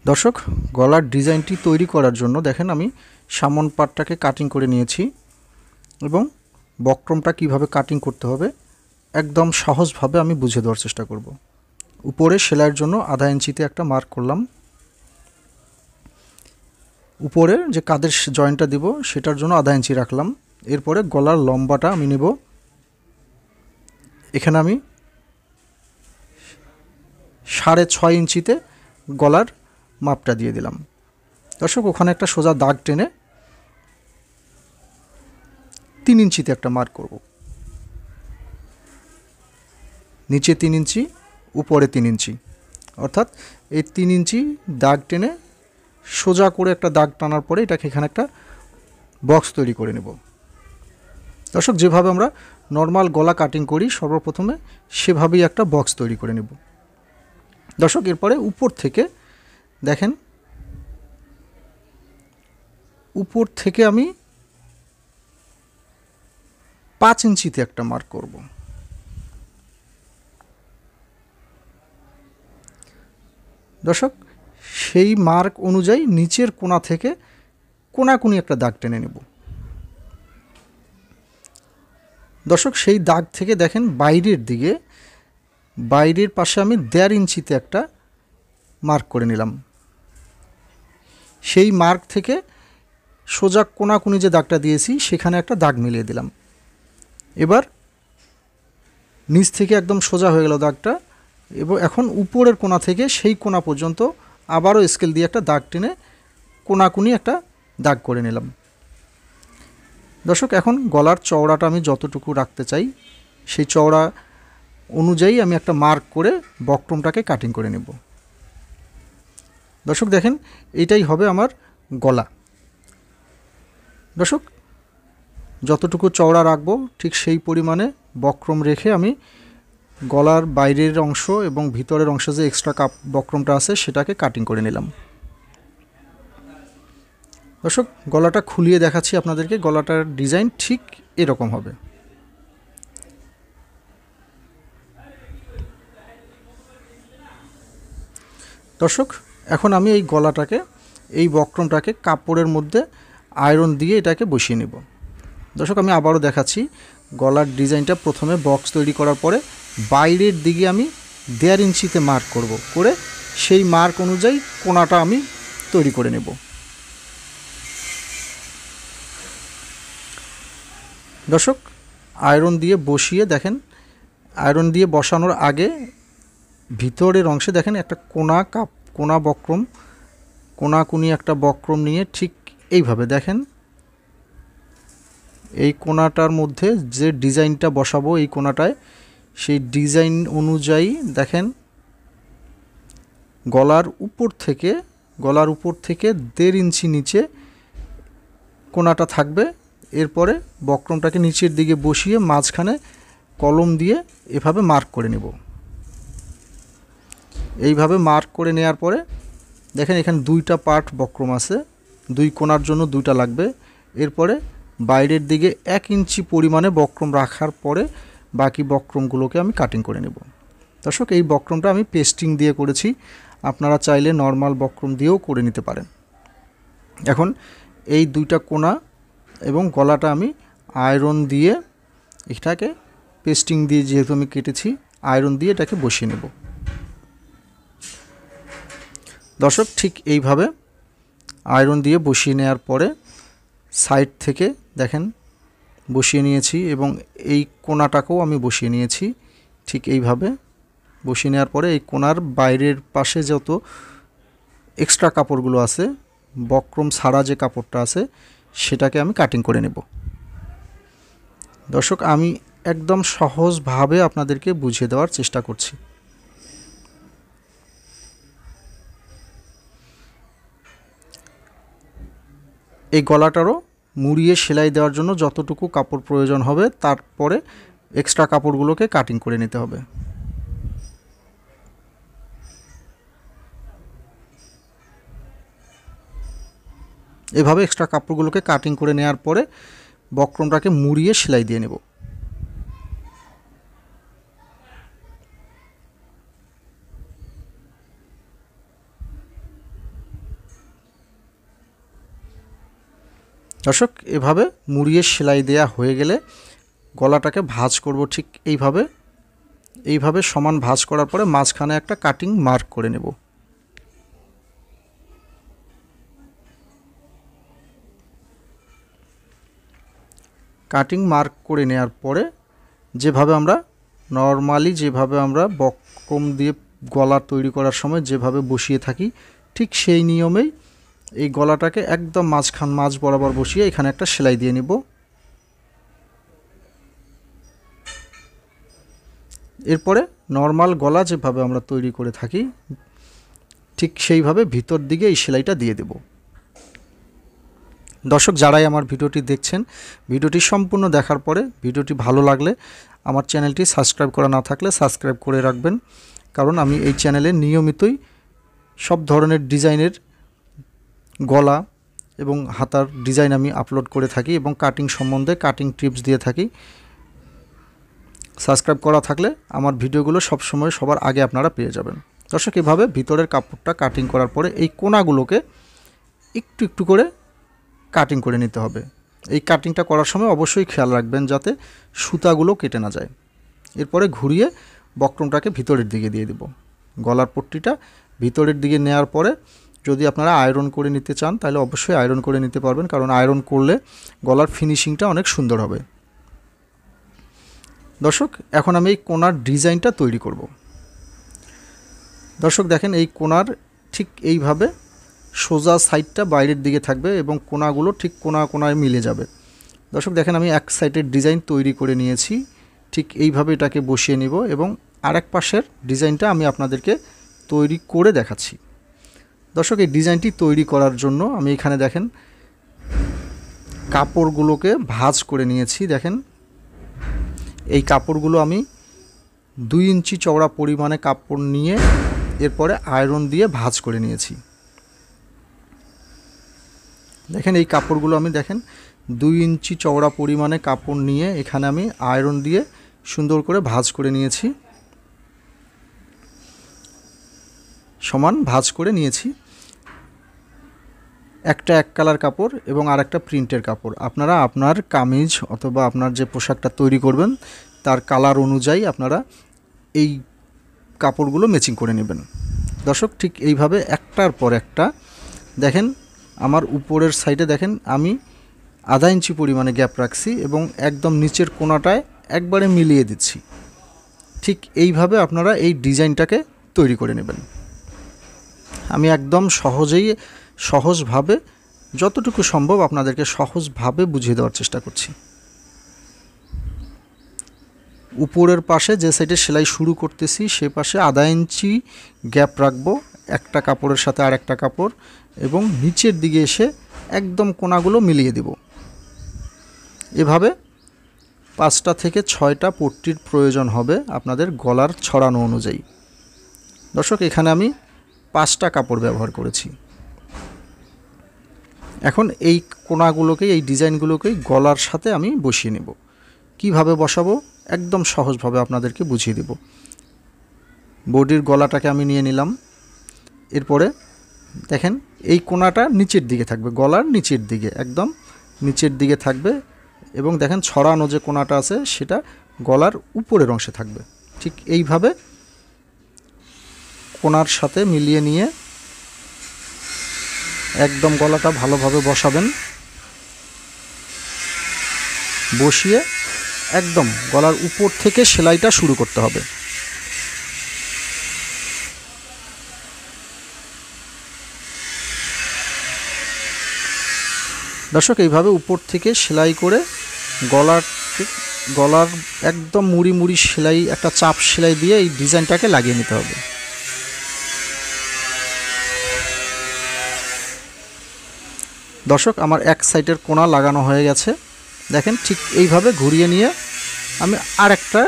দর্শক, গলার ডিজাইনটি তৈরি করার জন্য দেখেন আমি সামন পাটটাকে কাটিং করে নিয়েছি এবং বক্রমটা কিভাবে কাটিং করতে হবে একদম সহজভাবে আমি বুঝিয়ে দেওয়ার চেষ্টা করব। উপরে সেলাইয়ের জন্য আধা ইঞ্চিতে একটা মার্ক করলাম। উপরে যে কাঁধের জয়েন্টটা দিব সেটার জন্য আধা ইঞ্চি রাখলাম। এরপরে গলার লম্বাটা আমি নেব, এখানে আমি 6.5 ইঞ্চিতে গলার মাপটা দিয়ে দিলাম। দর্শক, ওখানে একটা সোজা দাগ টেনে 3 ইঞ্চিতে একটা মার্ক করব। নিচে 3 ইঞ্চি, উপরে 3 ইঞ্চি, অর্থাৎ এই 3 ইঞ্চি দাগ টেনে সোজা করে একটা দাগ টানার পরে এটাকে এখানে একটা বক্স তৈরি করে নেব। দর্শক, যেভাবে আমরা নর্মাল গলা কাটিং করি সর্বপ্রথমে সেভাবেই একটা বক্স তৈরি করে নেব। দর্শক, এরপরে উপর থেকে দেখেন, উপর থেকে আমি 5 ইঞ্চিতে একটা মার্ক করব। দর্শক, সেই মার্ক অনুযায়ী নিচের কোণা থেকে কোণাকুনি একটা দাগ টেনে নেব। দর্শক, সেই দাগ থেকে দেখেন বাইরের দিকে, বাইরের পাশে আমি 1.5 ইঞ্চিতে একটা মার্ক করে নিলাম। সেই মার্ক থেকে সোজা কোণাকুনি যে দাগটা দিয়েছি সেখানে একটা দাগ মিলিয়ে দিলাম। এবার নিচ থেকে একদম সোজা হয়ে গেল দাগটা, এবং এখন উপরের কোণা থেকে সেই কোণা পর্যন্ত আবারও স্কেল দিয়ে একটা দাগ টেনে কোণাকুনি একটা দাগ করে নিলাম। দর্শক, এখন গলার চওড়াটা আমি যতটুকু রাখতে চাই সেই চওড়া অনুযায়ী আমি একটা মার্ক করে বক্রমটাকে কাটিং করে নেব। দর্শক, দেখেন এটাই হবে আমার গলা। দর্শক, যতটুকু চওড়া রাখবো ঠিক সেই পরিমাণে বক্রম রেখে আমি গলার বাইরের অংশ এবং ভিতরের অংশে যে এক্সট্রা বক্রমটা আছে সেটাকে কাটিং করে নিলাম। দর্শক, গলাটা খুলিয়ে দেখাচ্ছি আপনাদেরকে। গলাটার ডিজাইন ঠিক এরকম হবে। দর্শক, এখন আমি এই গলাটাকে, এই বক্রমটাকে কাপড়ের মধ্যে আয়রন দিয়ে এটাকে বসিয়ে নেব। দর্শক, আমি আবারও দেখাচ্ছি। গলার ডিজাইনটা প্রথমে বক্স তৈরি করার পরে বাইরের দিকে আমি 1.5 ইঞ্চিতে মার্ক করব, করে সেই মার্ক অনুযায়ী কোণাটা আমি তৈরি করে নেব। দর্শক, আয়রন দিয়ে বসিয়ে দেখেন, আয়রন দিয়ে বসানোর আগে ভিতরের অংশে দেখেন একটা কোণা বক্রম, কোণাকুনি একটা বক্রম নিয়ে ঠিক এইভাবে দেখেন এই কোণাটার মধ্যে যে ডিজাইনটা বসাবো এই কোণাটায়, সেই ডিজাইন অনুযায়ী দেখেন গলার উপর থেকে 1.5 ইঞ্চি নিচে কোণাটা থাকবে। এরপরে বক্রমটাকে নিচের দিকে বসিয়ে মাঝখানে কলম দিয়ে এভাবে মার্ক করে নেব। এইভাবে মার্ক করে নেওয়ার পরে দেখেন এখানে 2টা পার্ট বক্রম আছে, 2 কোণার জন্য 2টা লাগবে। এরপরে বাইরের দিকে 1 ইঞ্চি পরিমাণে বক্রম রাখার পরে বাকি বক্রমগুলোকে আমি কাটিং করে নেব। দর্শক, এই বক্রমটা আমি পেস্টিং দিয়ে করেছি, আপনারা চাইলে নর্মাল বক্রম দিয়েও করে নিতে পারেন। এখন এই 2টা কোণা এবং গলাটা আমি আয়রন দিয়ে, এটাকে পেস্টিং দিয়ে যেহেতু আমি কেটেছি, আয়রন দিয়ে এটাকে বসিয়ে নেব। দর্শক, ঠিক এইভাবে আয়রন দিয়ে বসিয়ে নেওয়ার পরে সাইড থেকে দেখেন বসিয়ে নিয়েছি এবং এই কোণাটাকেও আমি বসিয়ে নিয়েছি। ঠিক এইভাবে বসিয়ে নেওয়ার পরে এই কোণার বাইরের পাশে যত এক্সট্রা কাপড়গুলো আছে, বক্রম ছাড়া যে কাপড়টা আছে সেটাকে আমি কাটিং করে নেব। দর্শক, আমি একদম সহজভাবে আপনাদেরকে বুঝিয়ে দেওয়ার চেষ্টা করছি। এই গলাটারও মুড়িয়ে সেলাই দেওয়ার জন্য যতটুকু কাপড় প্রয়োজন হবে তারপরে এক্সট্রা কাপড়গুলোকে কাটিং করে নিতে হবে। এভাবে এক্সট্রা কাপড়গুলোকে কাটিং করে নেওয়ার পরে বক্রমটাকে মুড়িয়ে সেলাই দিয়ে নেব। দর্শক এভাবে মুড়িয়ে সেলাই দেয়া হয়ে গেলে গলাটাকে ভাঁজ করব ঠিক এইভাবে সমান ভাঁজ করার পরে মাঝখানে একটা কাটিং মার্ক করে নেব। কাটিং মার্ক করে নেওয়ার পরে যেভাবে আমরা নর্মালি বক্রম দিয়ে গলা তৈরি করার সময় যেভাবে বসিয়ে থাকি ঠিক সেই নিয়মেই এই গলাটাকে একদম মাঝ বরাবর বসিয়ে এখানে একটা সেলাই দিয়ে নিব। এরপরে নর্মাল গলা যেভাবে আমরা তৈরি করে থাকি ঠিক সেইভাবে ভিতর দিকে এই সেলাইটা দিয়ে দেব। দর্শক যারাই আমার ভিডিওটি দেখছেন, ভিডিওটি সম্পূর্ণ দেখার পরে ভিডিওটি ভালো লাগলে আমার চ্যানেলটি সাবস্ক্রাইব করা না থাকলে সাবস্ক্রাইব করে রাখবেন, কারণ আমি এই চ্যানেলে নিয়মিতই সব ধরনের ডিজাইনের গলা এবং হাতার ডিজাইন আমি আপলোড করে থাকি এবং কাটিং সম্বন্ধে কাটিং টিপস দিয়ে থাকি। সাবস্ক্রাইব করা থাকলে আমার ভিডিওগুলো সবসময় সবার আগে আপনারা পেয়ে যাবেন। দর্শক এভাবে ভিতরের কাপড়টা কাটিং করার পরে এই কোণাগুলোকে একটু একটু করে কাটিং করে নিতে হবে। এই কাটিংটা করার সময় অবশ্যই খেয়াল রাখবেন যাতে সুতাগুলো কেটে না যায়। এরপরে ঘুরিয়ে বক্রমটাকে ভিতরের দিকে দিয়ে দেব। গলার পট্টিটা ভিতরের দিকে নেওয়ার পরে যদি আপনারা আয়রন করে নিতে চান তাহলে অবশ্যই আয়রন করে নিতে পারবেন, কারণ আয়রন করলে গলার ফিনিশিংটা অনেক সুন্দর হবে। দর্শক এখন আমি এই কোণার ডিজাইনটা তৈরি করব। দর্শক দেখেন এই কোণার ঠিক এইভাবে সোজা সাইডটা বাইরের দিকে থাকবে এবং কোণাগুলো ঠিক কোণায় মিলে যাবে। দর্শক দেখেন আমি এক সাইডের ডিজাইন তৈরি করে নিয়েছি, ঠিক এইভাবে এটাকে বসিয়ে নিব এবং আরেক পাশের ডিজাইনটা আমি আপনাদেরকে তৈরি করে দেখাচ্ছি। দর্শক এই ডিজাইনটি তৈরি করার জন্য আমি এখানে দেখেন কাপড়গুলোকে ভাঁজ করে নিয়েছি। দেখেন এই কাপড়গুলো আমি 2 ইঞ্চি চওড়া পরিমাণে কাপড় নিয়ে এরপরে আয়রন দিয়ে ভাঁজ করে নিয়েছি। দেখেন এই কাপড়গুলো আমি 2 ইঞ্চি চওড়া পরিমাণে কাপড় নিয়ে এখানে আমি আয়রন দিয়ে সুন্দর করে ভাঁজ করে নিয়েছি, সমান ভাঁজ করে নিয়েছি। একটা এক কালার কাপড় এবং আরেকটা প্রিন্টের কাপড়, আপনারা আপনার কামিজ অথবা আপনার যে পোশাকটা তৈরি করবেন তার কালার অনুযায়ী আপনারা এই কাপড়গুলো ম্যাচিং করে নেবেন। দর্শক ঠিক এইভাবে একটার পর একটা দেখেন আমার উপরের সাইডে দেখেন আমি আধা ইঞ্চি পরিমাণে গ্যাপ রাখছি এবং একদম নিচের কোণাটায় একবারে মিলিয়ে দিচ্ছি। ঠিক এইভাবে আপনারা এই ডিজাইনটাকে তৈরি করে নেবেন। আমি একদম সহজভাবে যতটুকু সম্ভব আপনাদেরকে সহজভাবে বুঝিয়ে দেওয়ার চেষ্টা করছি। উপরের পাশে যে সাইডে সেলাই শুরু করতেছি সে পাশে আধা ইঞ্চি গ্যাপ রাখবো একটা কাপড়ের সাথে আরেকটা কাপড় এবং নিচের দিকে এসে একদম কোণাগুলো মিলিয়ে দেব। এভাবে 5টা থেকে 6টা পট্টির প্রয়োজন হবে আপনাদের গলার ছড়ানো অনুযায়ী। দর্শক এখানে আমি 5টা কাপড় ব্যবহার করেছি। এখন এই কোণাগুলোকে এই ডিজাইনগুলোকে গলার সাথে আমি বসিয়ে নেব। কিভাবে বসাবো একদম সহজভাবে আপনাদেরকে বুঝিয়ে দেব। বডির গলাটাকে আমি নিয়ে নিলাম, এরপরে দেখেন এই কোণাটা নিচের দিকে থাকবে, গলার নিচের দিকে একদম নিচের দিকে থাকবে এবং দেখেন ছড়ানো যে কোণাটা আছে সেটা গলার উপরের অংশে থাকবে। ঠিক এইভাবে কোণার সাথে মিলিয়ে নিয়ে একদম গলাটা ভালোভাবে বসাবেন। বসিয়ে একদম গলার উপর থেকে সেলাইটা শুরু করতে হবে। দর্শক এইভাবে উপর থেকে সেলাই করে গলার একদম মুড়ি সেলাই একটা চাপ সেলাই দিয়ে এই ডিজাইনটাকে লাগিয়ে নিতে হবে। দর্শক আমার এক সাইডের কোণা লাগানো হয়ে গেছে। দেখেন ঠিক এইভাবে ঘুরিয়ে নিয়ে আমি আরেকটা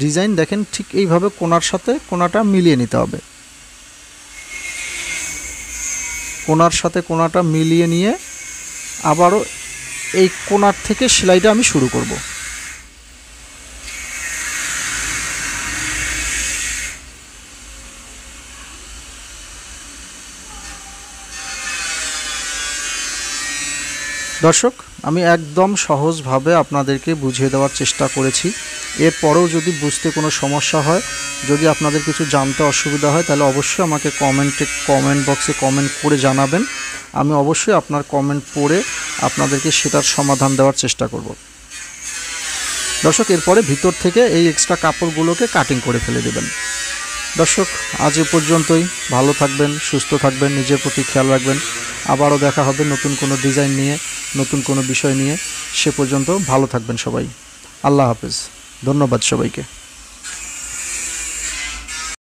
ডিজাইন দেখেন ঠিক এইভাবে কোণার সাথে কোণাটা মিলিয়ে নিতে হবে। কোণার সাথে কোণাটা মিলিয়ে নিয়ে আবারও এই কোণার থেকে সেলাইটা আমি শুরু করব। দর্শক, আমি একদম সহজভাবে আপনাদেরকে বুঝিয়ে দেওয়ার চেষ্টা করেছি। এরপরেও যদি বুঝতে কোনো সমস্যা হয়, যদি আপনাদের কিছু জানতে অসুবিধা হয়, তাহলে অবশ্যই আমাকে কমেন্ট বক্সে কমেন্ট করে জানাবেন। আমি অবশ্যই আপনার কমেন্ট পড়ে আপনাদেরকে সেটার সমাধান দেওয়ার চেষ্টা করব। দর্শক, এরপরে ভিতর থেকে এই এক্সট্রা কাপড়গুলোকে কাটিং করে ফেলে দেবেন। দর্শক, আজ এ পর্যন্তই। ভালো থাকবেন, সুস্থ থাকবেন, নিজের প্রতি খেয়াল রাখবেন। আবারও দেখা হবে নতুন কোনো ডিজাইন নিয়ে, নতুন কোনো বিষয় নিয়ে। সে পর্যন্ত ভালো থাকবেন সবাই। আল্লাহ হাফেজ। ধন্যবাদ সবাইকে।